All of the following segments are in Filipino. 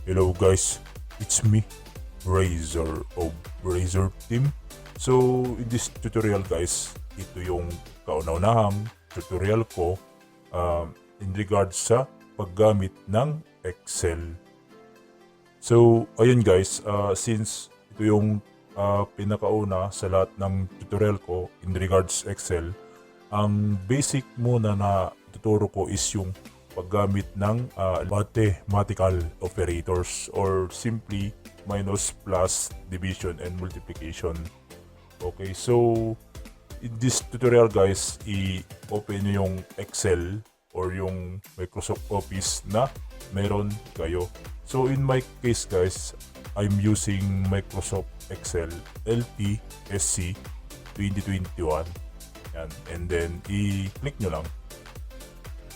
Hello guys, it's me, Razor of Razor Team. So in this tutorial guys, ito yung kauna-unahang tutorial ko in regards sa paggamit ng Excel. So ayun guys, since ito yung pinakauna sa lahat ng tutorial ko in regards Excel, ang basic muna na tuturo ko is yung paggamit ng mathematical operators or simply minus, plus, division, and multiplication. Okay, so in this tutorial guys, i-open nyo yung Excel or yung Microsoft Office na meron kayo. So in my case guys, I'm using Microsoft Excel 𝗪𝗶𝗲𝗍 2021. Yan. And then i-click nyo lang.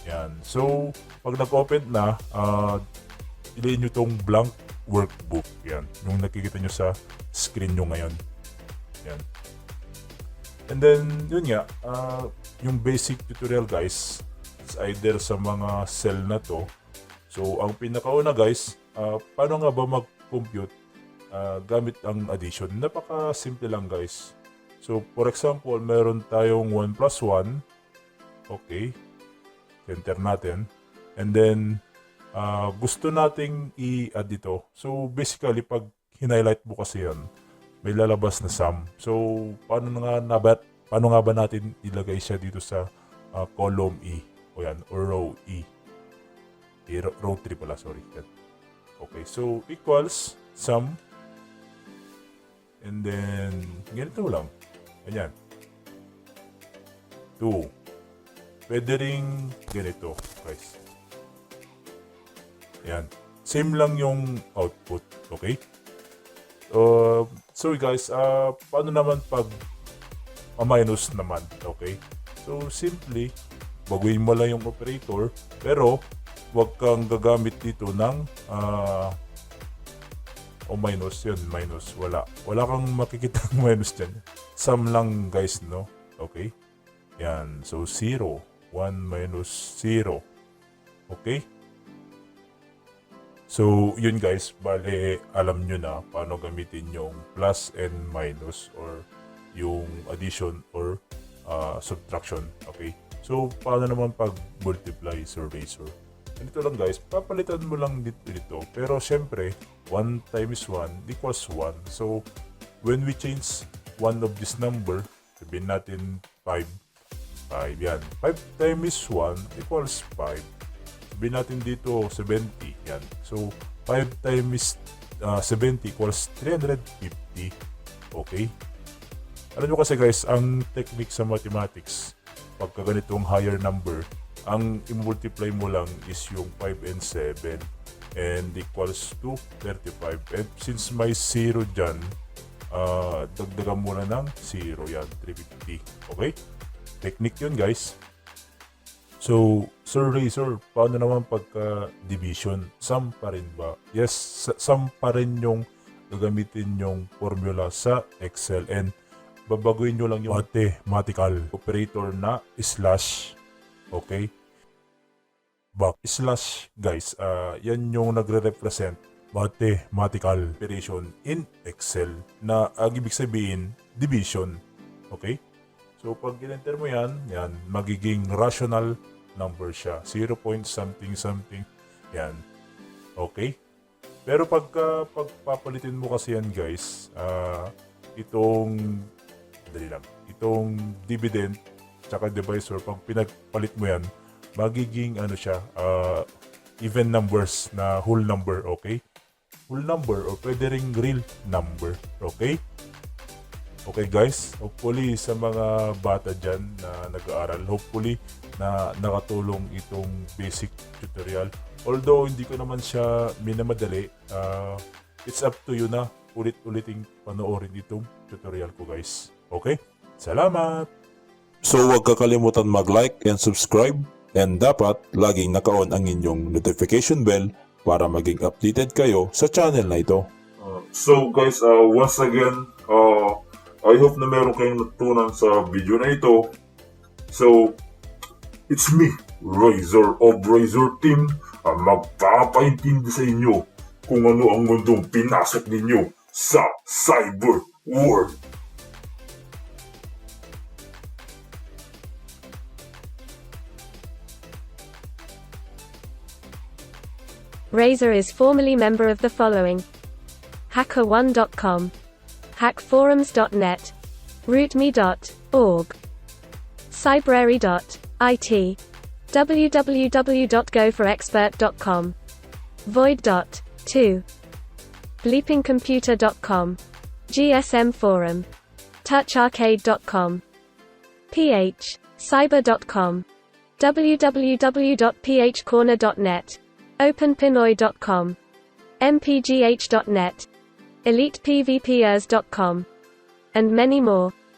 Yan. So, pag nag-open na, ilagay nyo tong blank workbook. Yan. Yung nakikita nyo sa screen nyo ngayon. Yan. And then, yun nga, yung basic tutorial guys, it's either sa mga cell na to. So, ang pinakauna guys, paano nga ba mag-compute gamit ang addition? Napaka-simple lang guys. So, for example, meron tayong 1 plus 1. Okay. Enter natin. And then, gusto nating i-add ito. So, basically, pag hinighlight mo kasi yan, may lalabas na sum. So, paano nga ba natin ilagay siya dito sa column E? O yan, or row E. Row 3 pala, sorry. Yan. Okay, so, equals sum. And then, ganito lang. Ayan. 2. Pwede rin ganito, guys. Ayan. Same lang yung output. Okay? So guys, paano naman pag minus naman? Okay? So, simply, baguhin mo lang yung operator, pero wag kang gagamit dito ng minus. Yun, minus. Wala kang makikita ng minus dyan. Sum lang, guys, no? Okay? Yan. So, 0. 1 minus 0. Okay? So, yun guys, bale, alam nyo na paano gamitin yung plus and minus or yung addition or subtraction. Okay? So, paano naman pag multiply, Razor? Ganito lang guys, papalitan mo lang dito. Pero syempre, 1 times 1 equals 1. So, when we change one of this number, sabihin natin 5. 5 yan. 5 times 1 equals 5. Sabihin natin dito 70. Yan. So, 5 times 70 equals 350. Okay? Alam nyo kasi guys, ang technique sa mathematics, pagka ganitong higher number, ang i-multiply mo lang is yung 5 and 7 and equals to 35. And since may 0 dyan, dagdagan mo na ng 0. Yan, 350. Okay? Technique yun guys. So, Razor, paano naman pagka division? Sum pa rin ba? Yes, sum pa rin yung gagamitin yung formula sa Excel and babaguhin nyo lang yung mathematical operator na slash. Okay? Slash guys, yan yung nagre-represent mathematical operation in Excel na ibig sabihin division. Okay? So, pag in-enter mo yan, magiging rational number siya. 0 point something something. Yan. Okay? Pero pagpapalitin mo kasi yan guys, itong dividend tsaka divisor, pag pinagpalit mo yan, magiging even numbers na whole number. Okay? Whole number or pwede ring real number. Okay? Okay guys, hopefully sa mga bata dyan na nag-aaral, hopefully na nakatulong itong basic tutorial. Although hindi ko naman siya minamadali, it's up to you na ulit-uliting panoorin itong tutorial ko guys. Okay? Salamat! So huwag kakalimutan mag-like and subscribe and dapat laging naka-on ang inyong notification bell para maging updated kayo sa channel na ito. So guys, once again, I hope na meron kayong natutunan sa video na ito. So, it's me, Razor of Razor Team, ang magpapaintindi sa inyo kung ano ang mundong pinasok ninyo sa cyber world. 𝗲𝗏𝗏 is formerly member of the following: HackerOne.com, HackForums.net, RootMe.org, Cybrary.it, www.𝗤𝗂𝗹𝗏𝗵𝗏.com, Void.2, bleepingcomputer.com, GSM Forum, TouchArcade.com, 𝗤𝗂𝗀𝗍𝒑.com, www.𝗤𝗂𝗍𝒑.net, OpenPinoy.com, mpgh.net, 𝗤𝗃PVPers.com, and many more.